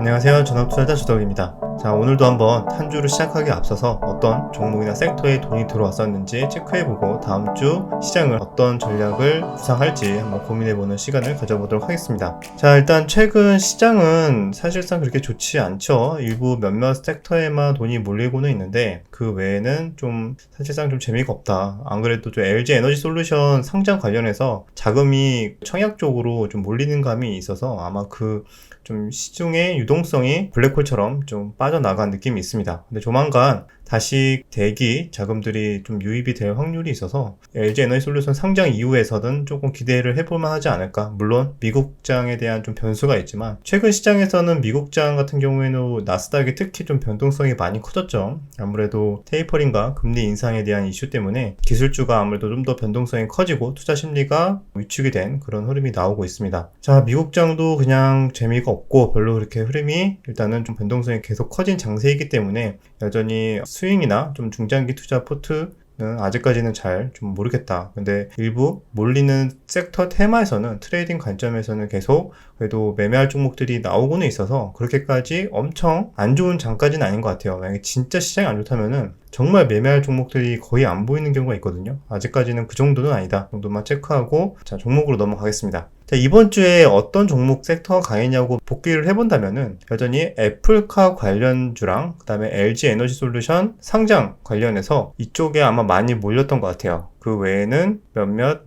안녕하세요. 전업투자자 주덕입니다. 자, 오늘도 한번 한 주를 시작하기 앞서서 어떤 종목이나 섹터에 돈이 들어왔었는지 체크해보고 다음 주 시장을 어떤 전략을 구상할지 한번 고민해보는 시간을 가져보도록 하겠습니다. 자, 일단 최근 시장은 사실상 그렇게 좋지 않죠. 일부 몇몇 섹터에만 돈이 몰리고는 있는데 그 외에는 좀 사실상 좀 재미가 없다. 안 그래도 좀 LG 에너지 솔루션 상장 관련해서 자금이 청약 쪽으로 좀 몰리는 감이 있어서 아마 좀 시중의 유동성이 블랙홀처럼 좀 빠져나간 느낌이 있습니다. 근데 조만간 다시 대기 자금들이 좀 유입이 될 확률이 있어서 LG 에너지 솔루션 상장 이후에서는 조금 기대를 해볼만 하지 않을까. 물론 미국장에 대한 좀 변수가 있지만 최근 시장에서는 미국장 같은 경우에는 나스닥이 특히 좀 변동성이 많이 커졌죠. 아무래도 테이퍼링과 금리 인상에 대한 이슈 때문에 기술주가 아무래도 좀 더 변동성이 커지고 투자 심리가 위축이 된 그런 흐름이 나오고 있습니다. 자, 미국장도 그냥 재미가 없고 별로 그렇게 흐름이 일단은 좀 변동성이 계속 커진 장세이기 때문에 여전히 스윙이나 좀 중장기 투자 포트는 아직까지는 잘 좀 모르겠다. 근데 일부 몰리는 섹터 테마에서는 트레이딩 관점에서는 계속 그래도 매매할 종목들이 나오고는 있어서 그렇게까지 엄청 안 좋은 장까지는 아닌 것 같아요. 만약에 진짜 시장이 안 좋다면은 정말 매매할 종목들이 거의 안 보이는 경우가 있거든요. 아직까지는 그 정도는 아니다. 그 정도만 체크하고 자, 종목으로 넘어가겠습니다. 자, 이번 주에 어떤 종목 섹터가 강했냐고 복귀를 해본다면은 여전히 애플카 관련주랑 그 다음에 LG 에너지 솔루션 상장 관련해서 이쪽에 아마 많이 몰렸던 것 같아요. 그 외에는 몇몇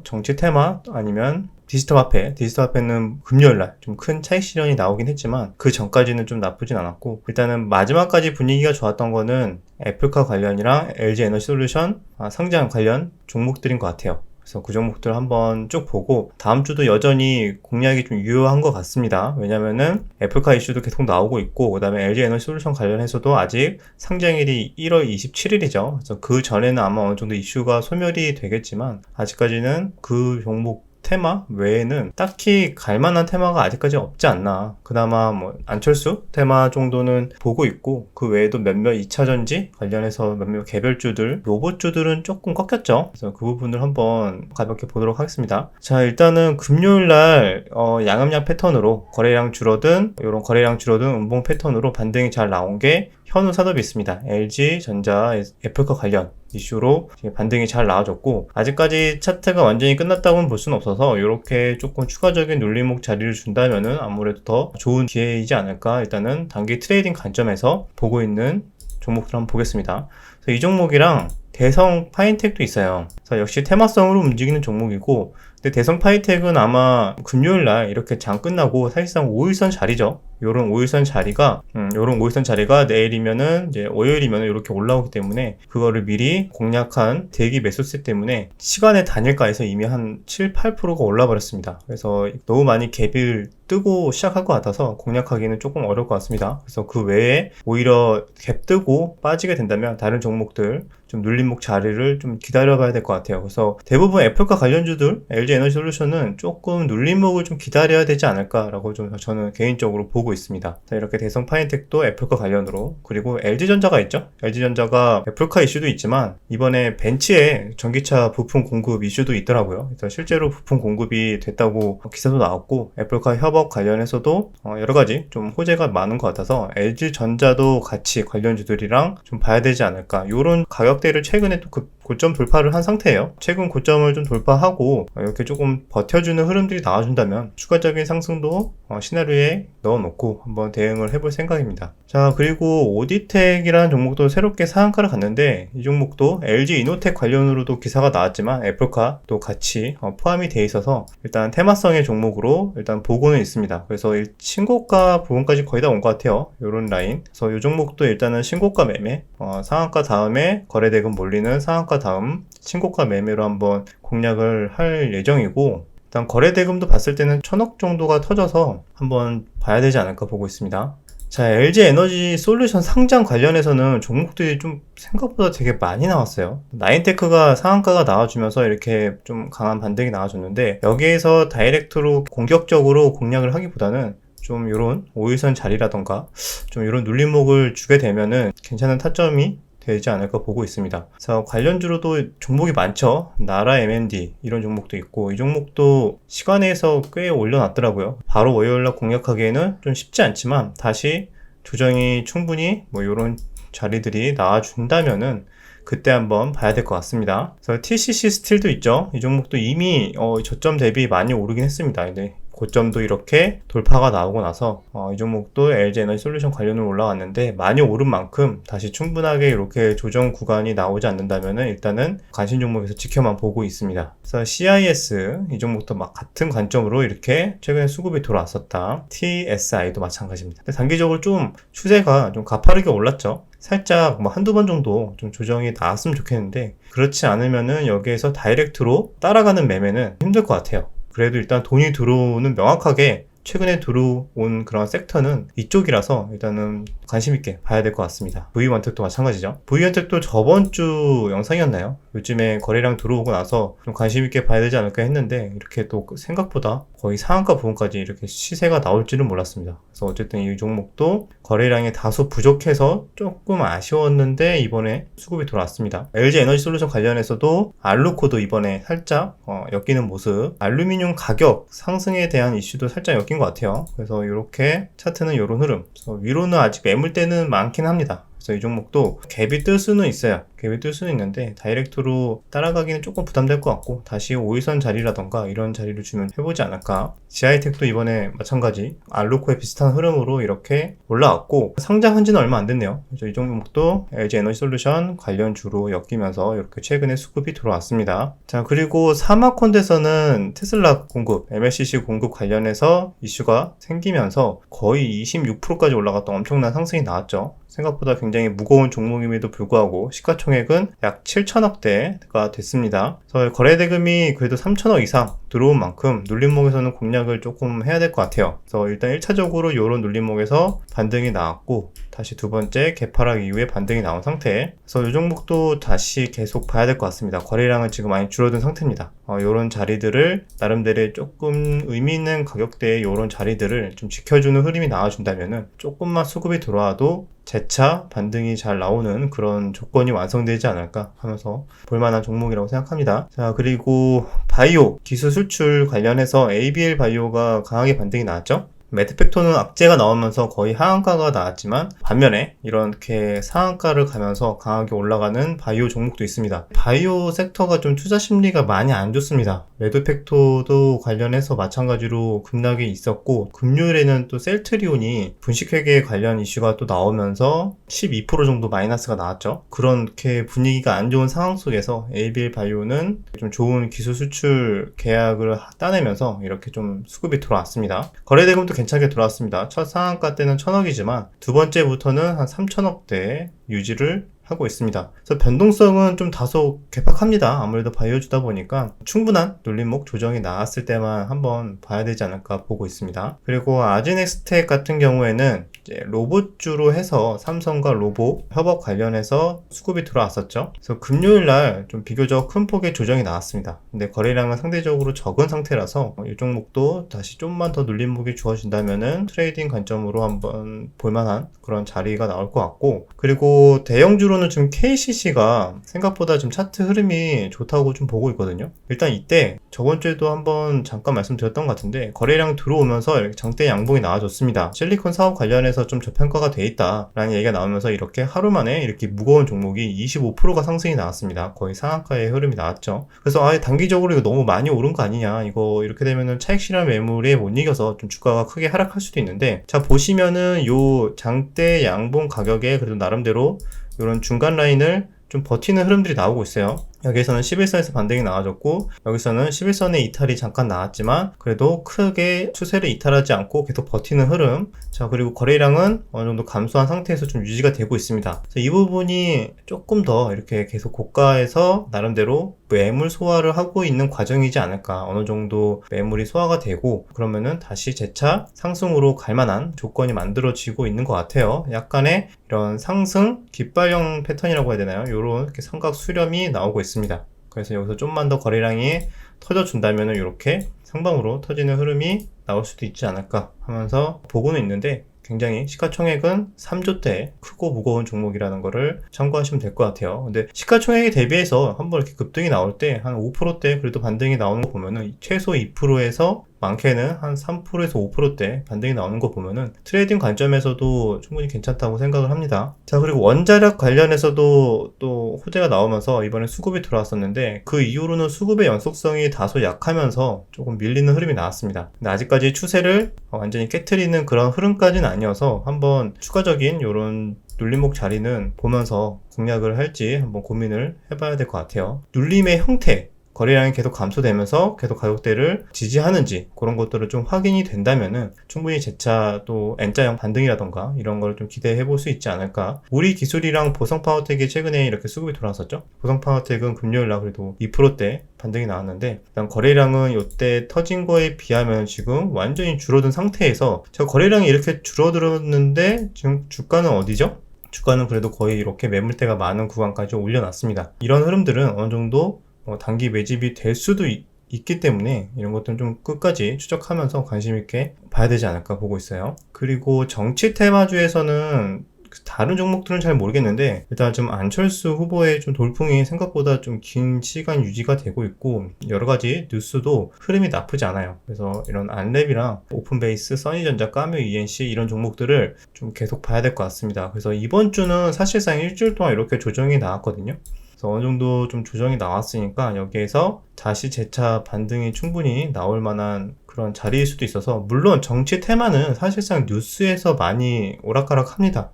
정치 테마 아니면 디지털 화폐는 금요일날 좀 큰 차익 실현이 나오긴 했지만 그 전까지는 좀 나쁘진 않았고 일단은 마지막까지 분위기가 좋았던 거는 애플카 관련이랑 LG 에너지 솔루션 상장 관련 종목들인 것 같아요. 그래서 그 종목들 한번 쭉 보고 다음 주도 여전히 공략이 좀 유효한 것 같습니다. 왜냐면은 애플카 이슈도 계속 나오고 있고 그 다음에 LG 에너지 솔루션 관련해서도 아직 상장일이 1월 27일이죠. 그래서 그 전에는 아마 어느 정도 이슈가 소멸이 되겠지만 아직까지는 그 종목 테마 외에는 딱히 갈만한 테마가 아직까지 없지 않나. 그나마 안철수 테마 정도는 보고 있고 그 외에도 몇몇 2차전지 관련해서 몇몇 개별주들, 로봇주들은 조금 꺾였죠. 그래서 그 부분을 한번 가볍게 보도록 하겠습니다. 자, 일단은 금요일날 양음양 패턴으로 거래량 줄어든 음봉 패턴으로 반등이 잘 나온 게 현우 산업이 있습니다. LG전자, 애플카 관련 이슈로 반등이 잘 나와줬고 아직까지 차트가 완전히 끝났다고는 볼 수는 없어서 이렇게 조금 추가적인 눌림목 자리를 준다면은 아무래도 더 좋은 기회이지 않을까. 일단은 단기 트레이딩 관점에서 보고 있는 종목들 한번 보겠습니다. 그래서 이 종목이랑 대성 파인텍도 있어요. 그래서 역시 테마성으로 움직이는 종목이고 근데 대성 파인텍은 아마 금요일날 이렇게 장 끝나고 사실상 5일선 자리죠. 요런 5일선 자리가 내일이면은 이제 월요일이면은 이렇게 올라오기 때문에 그거를 미리 공략한 대기 매수세 때문에 시간의 단일가에서 이미 한 7, 8%가 올라 버렸습니다. 그래서 너무 많이 갭을 뜨고 시작할 것 같아서 공략하기는 조금 어려울 것 같습니다. 그래서 그 외에 오히려 갭 뜨고 빠지게 된다면 다른 종목들 좀 눌림목 자리를 좀 기다려 봐야 될 것 같아요. 그래서 대부분 애플카 관련주들, LG 에너지 솔루션은 조금 눌림목을 좀 기다려야 되지 않을까라고 좀 저는 개인적으로 보고 있습니다. 자, 이렇게 대성 파인텍도 애플카 관련으로 그리고 LG전자가 있죠. LG전자가 애플카 이슈도 있지만 이번에 벤츠에 전기차 부품 공급 이슈도 있더라고요. 그래서 실제로 부품 공급이 됐다고 기사도 나왔고 애플카 협업 관련해서도 여러 가지 좀 호재가 많은 것 같아서 LG전자도 같이 관련주들이랑 좀 봐야 되지 않을까. 요런 가격대를 최근에 또 고점 돌파를 한 상태예요. 최근 고점을 좀 돌파하고 이렇게 조금 버텨주는 흐름들이 나와준다면 추가적인 상승도 시나리오에 넣어놓고 한번 대응을 해볼 생각입니다. 자, 그리고 오디텍이라는 종목도 새롭게 상한가를 갔는데 이 종목도 LG 이노텍 관련으로도 기사가 나왔지만 애플카 또 같이 포함이 돼 있어서 일단 테마성의 종목으로 일단 보고는 있습니다. 그래서 신고가 부분까지 거의 다 온 것 같아요. 요런 라인. 그래서 이 종목도 일단은 신고가 매매, 상한가 다음에 거래대금 몰리는 상한가 다음 신고가 매매로 한번 공략을 할 예정이고 일단 거래대금도 봤을 때는 1000억 정도가 터져서 한번 봐야 되지 않을까 보고 있습니다. 자, LG 에너지 솔루션 상장 관련해서는 종목들이 좀 생각보다 되게 많이 나왔어요. 나인테크가 상한가가 나와주면서 이렇게 좀 강한 반등이 나와줬는데 여기에서 다이렉트로 공격적으로 공략을 하기보다는 좀 이런 5일선 자리라던가 좀 이런 눌림목을 주게 되면은 괜찮은 타점이 되지 않을까 보고 있습니다. 그래서 관련주로도 종목이 많죠. 나라 MND 이런 종목도 있고, 이 종목도 시간에서 꽤 올려놨더라고요. 바로 월요일날 공략하기에는 좀 쉽지 않지만 다시 조정이 충분히 이런 자리들이 나와준다면은 그때 한번 봐야 될 것 같습니다. 그래서 TCC 스틸도 있죠. 이 종목도 이미 저점 대비 많이 오르긴 했습니다. 근데 고점도 이렇게 돌파가 나오고 나서 이 종목도 LG 에너지 솔루션 관련으로 올라왔는데 많이 오른 만큼 다시 충분하게 이렇게 조정 구간이 나오지 않는다면은 일단은 관심 종목에서 지켜만 보고 있습니다. 그래서 CIS 이 종목도 막 같은 관점으로 이렇게 최근에 수급이 돌아왔었다. TSI도 마찬가지입니다. 근데 단기적으로 좀 추세가 좀 가파르게 올랐죠. 살짝 한두 번 정도 좀 조정이 나왔으면 좋겠는데, 그렇지 않으면은 여기에서 다이렉트로 따라가는 매매는 힘들 것 같아요. 그래도 일단 돈이 들어오는, 명확하게 최근에 들어온 그런 섹터는 이쪽이라서 일단은 관심 있게 봐야 될 것 같습니다. V원택도 마찬가지죠. V원택도 저번 주 영상이었나요? 요즘에 거래량 들어오고 나서 좀 관심 있게 봐야 되지 않을까 했는데, 이렇게 또 생각보다 거의 상한가 부분까지 이렇게 시세가 나올지는 몰랐습니다. 그래서 어쨌든 이 종목도 거래량이 다소 부족해서 조금 아쉬웠는데 이번에 수급이 들어왔습니다. LG 에너지 솔루션 관련해서도 알루코도 이번에 살짝 엮이는 모습, 알루미늄 가격 상승에 대한 이슈도 살짝 엮인 것 같아요. 그래서 이렇게 차트는 이런 흐름. 그래서 위로는 아직 매물대는 많긴 합니다. 그래서 이 종목도 갭이 뜰 수는 있어요. 갭이 뜰 수는 있는데 다이렉트로 따라가기는 조금 부담될 것 같고, 다시 5일선 자리라던가 이런 자리를 주면 해보지 않을까. 지하이텍도 이번에 마찬가지 알루코의 비슷한 흐름으로 이렇게 올라왔고, 상장한 지는 얼마 안 됐네요. 그래서 이 종목도 LG 에너지 솔루션 관련주로 엮이면서 이렇게 최근에 수급이 들어왔습니다. 자, 그리고 사마콘대에서는 테슬라 공급, MLCC 공급 관련해서 이슈가 생기면서 거의 26%까지 올라갔던 엄청난 상승이 나왔죠. 생각보다 굉장히 무거운 종목임에도 불구하고 시가총액은 약 7천억대가 됐습니다. 그래서 거래대금이 그래도 3천억 이상 들어온 만큼 눌림목에서는 공략을 조금 해야 될 것 같아요. 그래서 일단 1차적으로 이런 눌림목에서 반등이 나왔고, 다시 두 번째 개파락 이후에 반등이 나온 상태. 그래서 이 종목도 다시 계속 봐야 될 것 같습니다. 거래량은 지금 많이 줄어든 상태입니다. 이런 자리들을 나름대로 조금 의미 있는 가격대의 이런 자리들을 좀 지켜주는 흐름이 나와준다면은 조금만 수급이 들어와도 재차 반등이 잘 나오는 그런 조건이 완성되지 않을까 하면서 볼만한 종목이라고 생각합니다. 자, 그리고 바이오 기술 수출 관련해서 ABL 바이오가 강하게 반등이 나왔죠. 매트팩토는 악재가 나오면서 거의 하한가가 나왔지만, 반면에 이렇게 상한가를 가면서 강하게 올라가는 바이오 종목도 있습니다. 바이오 섹터가 좀 투자 심리가 많이 안 좋습니다. 매트팩토도 관련해서 마찬가지로 급락이 있었고, 금요일에는 또 셀트리온이 분식회계 관련 이슈가 또 나오면서 12% 정도 마이너스가 나왔죠. 그렇게 분위기가 안 좋은 상황 속에서 ABL 바이오는 좀 좋은 기술 수출 계약을 따내면서 이렇게 좀 수급이 들어왔습니다. 거래대금도 괜찮게 들어왔습니다. 첫 상한가 때는 1,000억이지만 두 번째부터는 한 3,000억대 유지를 하고 있습니다. 그래서 변동성은 좀 다소 개팍합니다. 아무래도 바이오주다 보니까 충분한 눌림목 조정이 나왔을 때만 한번 봐야 되지 않을까 보고 있습니다. 그리고 아지넥스텍 같은 경우에는 이제 로봇주로 해서 삼성과 로봇 협업 관련해서 수급이 들어왔었죠. 그래서 금요일날 좀 비교적 큰 폭의 조정이 나왔습니다. 근데 거래량은 상대적으로 적은 상태라서 이 종목도 다시 좀만 더 눌림목이 주어진다면은 트레이딩 관점으로 한번 볼만한 그런 자리가 나올 것 같고, 그리고 대형주로는 지금 KCC가 생각보다 좀 차트 흐름이 좋다고 좀 보고 있거든요. 일단 이때 저번 주에도 한번 잠깐 말씀드렸던 것 같은데, 거래량 들어오면서 이렇게 장대 양봉이 나와줬습니다. 실리콘 사업 관련해서 좀 저평가가 돼 있다라는 얘기가 나오면서 이렇게 하루 만에 이렇게 무거운 종목이 25%가 상승이 나왔습니다. 거의 상한가의 흐름이 나왔죠. 그래서 단기적으로 이거 너무 많이 오른 거 아니냐, 이거 이렇게 되면은 차익 실현 매물에 못 이겨서 좀 주가가 크게 하락할 수도 있는데, 자 보시면은 요 장대 양봉 가격에 그래도 나름대로 이런 중간 라인을 좀 버티는 흐름들이 나오고 있어요. 여기서는 11선에서 반등이 나와줬고, 여기서는 11선의 이탈이 잠깐 나왔지만 그래도 크게 추세를 이탈하지 않고 계속 버티는 흐름. 자, 그리고 거래량은 어느 정도 감소한 상태에서 좀 유지가 되고 있습니다. 그래서 이 부분이 조금 더 이렇게 계속 고가에서 나름대로 매물 소화를 하고 있는 과정이지 않을까. 어느 정도 매물이 소화가 되고 그러면은 다시 재차 상승으로 갈 만한 조건이 만들어지고 있는 것 같아요. 약간의 이런 상승 깃발형 패턴이라고 해야 되나요? 요런 이렇게 삼각 수렴이 나오고 있습니다. 그래서 여기서 좀만 더 거래량이 터져준다면 이렇게 상방으로 터지는 흐름이 나올 수도 있지 않을까 하면서 보고는 있는데, 굉장히 시가총액은 3조대 크고 무거운 종목이라는 거를 참고하시면 될 것 같아요. 근데 시가총액에 대비해서 한번 이렇게 급등이 나올 때 한 5%대 그래도 반등이 나오는 거 보면은 최소 2%에서 많게는 한 3%에서 5%대 반등이 나오는 거 보면은 트레이딩 관점에서도 충분히 괜찮다고 생각을 합니다. 자, 그리고 원자력 관련해서도 또 호재가 나오면서 이번에 수급이 들어왔었는데 그 이후로는 수급의 연속성이 다소 약하면서 조금 밀리는 흐름이 나왔습니다. 근데 아직까지 추세를 완전히 깨트리는 그런 흐름까지는 아니어서 한번 추가적인 이런 눌림목 자리는 보면서 공략을 할지 한번 고민을 해봐야 될 것 같아요. 눌림의 형태, 거래량이 계속 감소되면서 계속 가격대를 지지하는지 그런 것들을 좀 확인이 된다면은 충분히 재차 또 N자형 반등이라던가 이런 걸 좀 기대해 볼 수 있지 않을까. 우리 기술이랑 보성파워텍이 최근에 이렇게 수급이 돌아왔었죠. 보성파워텍은 금요일날 그래도 2%대 반등이 나왔는데 일단 거래량은 이때 터진 거에 비하면 지금 완전히 줄어든 상태에서 제가 거래량이 이렇게 줄어들었는데 지금 주가는 어디죠? 주가는 그래도 거의 이렇게 매물대가 많은 구간까지 올려놨습니다. 이런 흐름들은 어느 정도 단기 매집이 될 수도 있기 때문에 이런 것들은 좀 끝까지 추적하면서 관심 있게 봐야 되지 않을까 보고 있어요. 그리고 정치 테마주에서는 다른 종목들은 잘 모르겠는데 일단 좀 안철수 후보의 좀 돌풍이 생각보다 좀 긴 시간 유지가 되고 있고 여러 가지 뉴스도 흐름이 나쁘지 않아요. 그래서 이런 안랩이랑 오픈베이스, 써니전자, 까뮤, ENC 이런 종목들을 좀 계속 봐야 될 것 같습니다. 그래서 이번 주는 사실상 일주일 동안 이렇게 조정이 나왔거든요. 그래서 어느 정도 좀 조정이 나왔으니까 여기에서 다시 재차 반등이 충분히 나올 만한 그런 자리일 수도 있어서 물론 정치 테마는 사실상 뉴스에서 많이 오락가락합니다.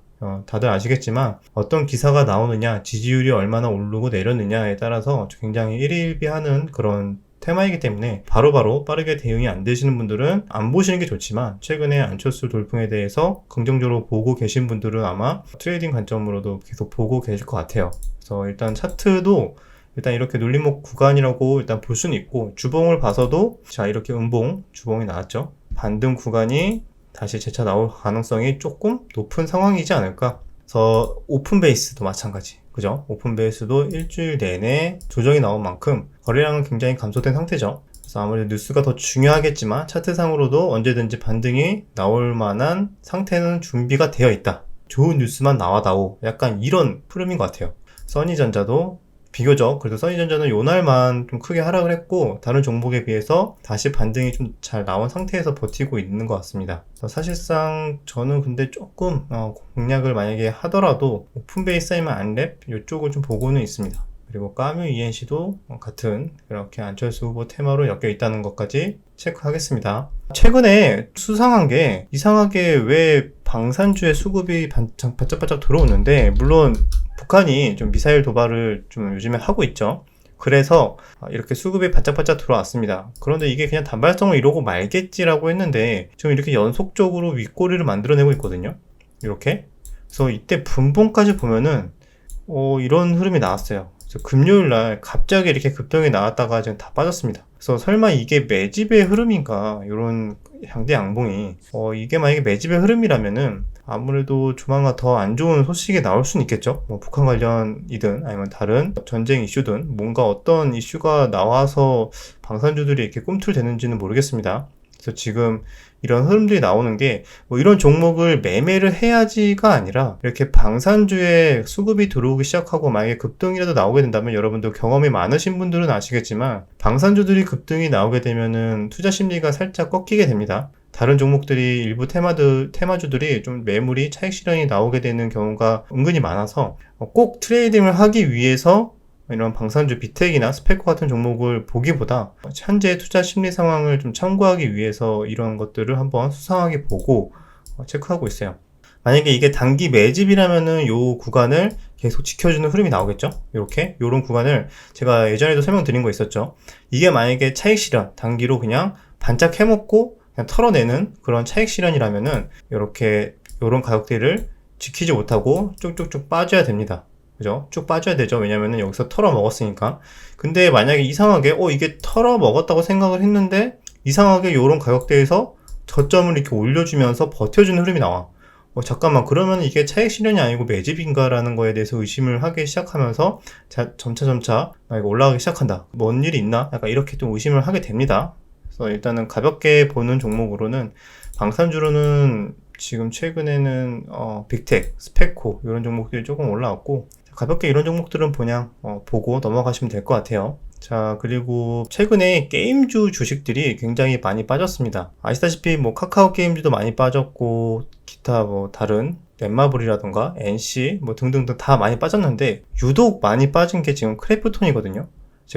다들 아시겠지만 어떤 기사가 나오느냐, 지지율이 얼마나 오르고 내렸느냐에 따라서 굉장히 일희일비하는 그런 테마이기 때문에 바로바로 빠르게 대응이 안 되시는 분들은 안 보시는 게 좋지만 최근에 안철수 돌풍에 대해서 긍정적으로 보고 계신 분들은 아마 트레이딩 관점으로도 계속 보고 계실 것 같아요. 그래서 일단 차트도 일단 이렇게 눌림목 구간이라고 일단 볼 수는 있고 주봉을 봐서도 자 이렇게 음봉 주봉이 나왔죠. 반등 구간이 다시 재차 나올 가능성이 조금 높은 상황이지 않을까. 그래서 오픈베이스도 마찬가지. 그죠? 오픈베이스도 일주일 내내 조정이 나온 만큼 거래량은 굉장히 감소된 상태죠. 그래서 아무래도 뉴스가 더 중요하겠지만 차트상으로도 언제든지 반등이 나올 만한 상태는 준비가 되어 있다. 좋은 뉴스만 나와다오. 약간 이런 흐름인 것 같아요. 써니전자도 비교적 그래도 써니전자는 요날만 좀 크게 하락을 했고 다른 종목에 비해서 다시 반등이 좀 잘 나온 상태에서 버티고 있는 것 같습니다. 사실상 저는 근데 조금 공략을 만약에 하더라도 오픈베이스 아니면 안랩 이쪽을 좀 보고는 있습니다. 그리고 까뮤 ENC도 같은 이렇게 안철수 후보 테마로 엮여 있다는 것까지 체크하겠습니다. 최근에 수상한 게 이상하게 왜 방산주의 수급이 바짝바짝 들어오는데 물론 북한이 좀 미사일 도발을 좀 요즘에 하고 있죠. 그래서 이렇게 수급이 바짝바짝 들어왔습니다. 그런데 이게 그냥 단발성을 이루고 말겠지라고 했는데 지금 이렇게 연속적으로 윗꼬리를 만들어내고 있거든요. 이렇게. 그래서 이때 분봉까지 보면은 이런 흐름이 나왔어요. 그래서 금요일날 갑자기 이렇게 급등이 나왔다가 지금 다 빠졌습니다. 그래서 설마 이게 매집의 흐름인가 이런 양대 양봉이 이게 만약에 매집의 흐름이라면은 아무래도 조만간 더 안 좋은 소식이 나올 수는 있겠죠. 뭐 북한 관련이든 아니면 다른 전쟁 이슈든 뭔가 어떤 이슈가 나와서 방산주들이 이렇게 꿈틀대는지는 모르겠습니다. 그래서 지금 이런 흐름들이 나오는 게 뭐 이런 종목을 매매를 해야지가 아니라 이렇게 방산주에 수급이 들어오기 시작하고 만약에 급등이라도 나오게 된다면 여러분들 경험이 많으신 분들은 아시겠지만 방산주들이 급등이 나오게 되면은 투자 심리가 살짝 꺾이게 됩니다. 다른 종목들이 일부 테마주들이 좀 매물이 차익 실현이 나오게 되는 경우가 은근히 많아서 꼭 트레이딩을 하기 위해서 이런 방산주 비텍이나 스페코 같은 종목을 보기보다 현재 투자 심리 상황을 좀 참고하기 위해서 이런 것들을 한번 수상하게 보고 체크하고 있어요. 만약에 이게 단기 매집이라면은 요 구간을 계속 지켜주는 흐름이 나오겠죠? 요런 구간을 제가 예전에도 설명드린 거 있었죠? 이게 만약에 차익 실현, 단기로 그냥 반짝 해먹고 그냥 털어내는 그런 차익 실현이라면은 요런 가격대를 지키지 못하고 쭉쭉쭉 빠져야 됩니다. 그죠? 쭉 빠져야 되죠. 왜냐면은 여기서 털어 먹었으니까. 근데 만약에 이상하게 이게 털어 먹었다고 생각을 했는데 이상하게 요런 가격대에서 저점을 이렇게 올려주면서 버텨주는 흐름이 나와. 잠깐만, 그러면 이게 차익 실현이 아니고 매집인가라는 거에 대해서 의심을 하기 시작하면서 점차 올라가기 시작한다. 뭔 일이 있나? 약간 이렇게 좀 의심을 하게 됩니다. 그래서 일단은 가볍게 보는 종목으로는 방산주로는 지금 최근에는 빅텍, 스페코 이런 종목들이 조금 올라왔고 가볍게 이런 종목들은 그냥 보고 넘어가시면 될 것 같아요. 자, 그리고 최근에 게임주 주식들이 굉장히 많이 빠졌습니다. 아시다시피 뭐 카카오 게임주도 많이 빠졌고 기타 뭐 다른 넷마블이라던가 NC 뭐 등등등 다 많이 빠졌는데 유독 많이 빠진 게 지금 크래프톤이거든요.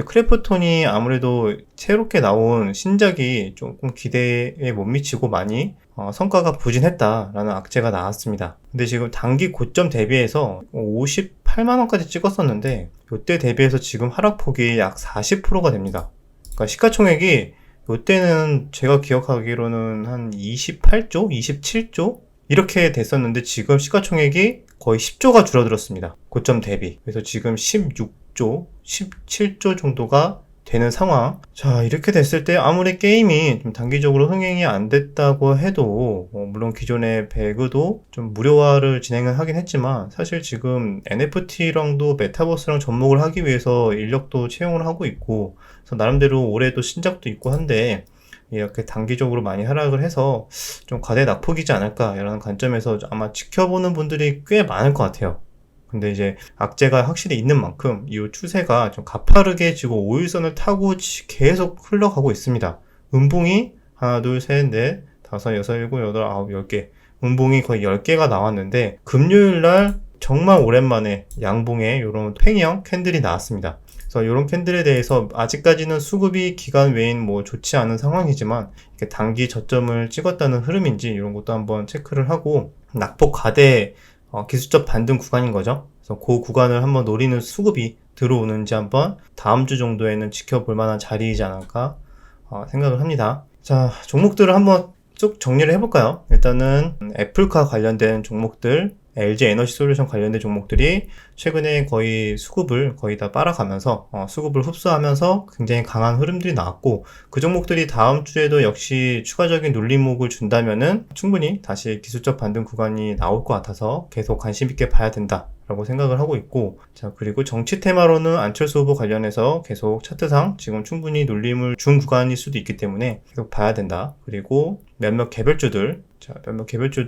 크래프톤이 아무래도 새롭게 나온 신작이 조금 기대에 못 미치고 많이 성과가 부진했다라는 악재가 나왔습니다. 근데 지금 단기 고점 대비해서 58만원까지 찍었었는데 이때 대비해서 지금 하락폭이 약 40%가 됩니다. 그러니까 시가총액이 이때는 제가 기억하기로는 한 28조, 27조 이렇게 됐었는데 지금 시가총액이 거의 10조가 줄어들었습니다. 고점 대비. 그래서 지금 16조, 17조 정도가 되는 상황. 자, 이렇게 됐을 때 아무리 게임이 좀 단기적으로 흥행이 안 됐다고 해도 물론 기존의 배그도 좀 무료화를 진행을 하긴 했지만 사실 지금 NFT랑도 메타버스랑 접목을 하기 위해서 인력도 채용을 하고 있고 그래서 나름대로 올해도 신작도 있고 한데 이렇게 단기적으로 많이 하락을 해서 좀 과대낙폭이지 않을까라는 관점에서 아마 지켜보는 분들이 꽤 많을 것 같아요. 근데 이제 악재가 확실히 있는 만큼 이 추세가 좀 가파르게 지금 5일선을 타고 계속 흘러가고 있습니다. 음봉이 하나, 둘, 셋, 넷, 다섯, 여섯, 일곱, 여덟, 아홉, 10개. 음봉이 거의 10개가 나왔는데 금요일날 정말 오랜만에 양봉에 이런 팽이형 캔들이 나왔습니다. 그래서 이런 캔들에 대해서 아직까지는 수급이 기간 외인 뭐 좋지 않은 상황이지만 이렇게 단기 저점을 찍었다는 흐름인지 이런 것도 한번 체크를 하고 낙폭 과대 기술적 반등 구간인 거죠. 그래서 그 구간을 한번 노리는 수급이 들어오는지 한번 다음 주 정도에는 지켜볼 만한 자리이지 않을까 생각을 합니다. 자, 종목들을 한번 쭉 정리를 해볼까요? 일단은 애플카 관련된 종목들, LG 에너지 솔루션 관련된 종목들이 최근에 거의 수급을 거의 다 빨아가면서 수급을 흡수하면서 굉장히 강한 흐름들이 나왔고 그 종목들이 다음 주에도 역시 추가적인 눌림목을 준다면은 충분히 다시 기술적 반등 구간이 나올 것 같아서 계속 관심 있게 봐야 된다 라고 생각을 하고 있고, 자, 그리고 정치 테마로는 안철수 후보 관련해서 계속 차트상 지금 충분히 눌림을 준 구간일 수도 있기 때문에 계속 봐야 된다. 그리고 몇몇 개별주들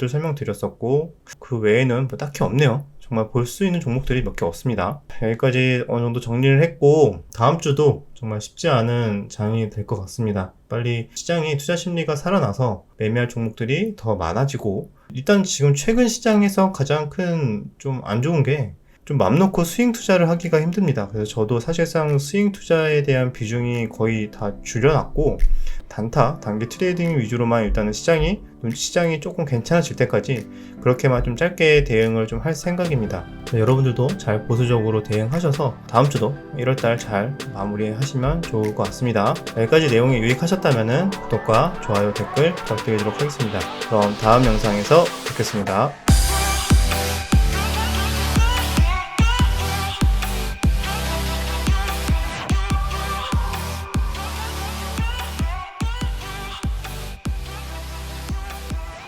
설명드렸었고 그 외에는 뭐 딱히 없네요. 정말 볼 수 있는 종목들이 몇 개 없습니다. 여기까지 어느 정도 정리를 했고 다음 주도 정말 쉽지 않은 장이 될 것 같습니다. 빨리 시장이 투자 심리가 살아나서 매매할 종목들이 더 많아지고 일단 지금 최근 시장에서 가장 큰 좀 안 좋은 게 좀 맘 놓고 스윙 투자를 하기가 힘듭니다. 그래서 저도 사실상 스윙 투자에 대한 비중이 거의 다 줄여놨고 단기 트레이딩 위주로만 일단은 시장이 조금 괜찮아질 때까지 그렇게만 좀 짧게 대응을 좀 할 생각입니다. 여러분들도 잘 보수적으로 대응하셔서 다음 주도 1월달 잘 마무리하시면 좋을 것 같습니다. 여기까지 내용이 유익하셨다면 구독과 좋아요, 댓글 부탁드리도록 하겠습니다. 그럼 다음 영상에서 뵙겠습니다.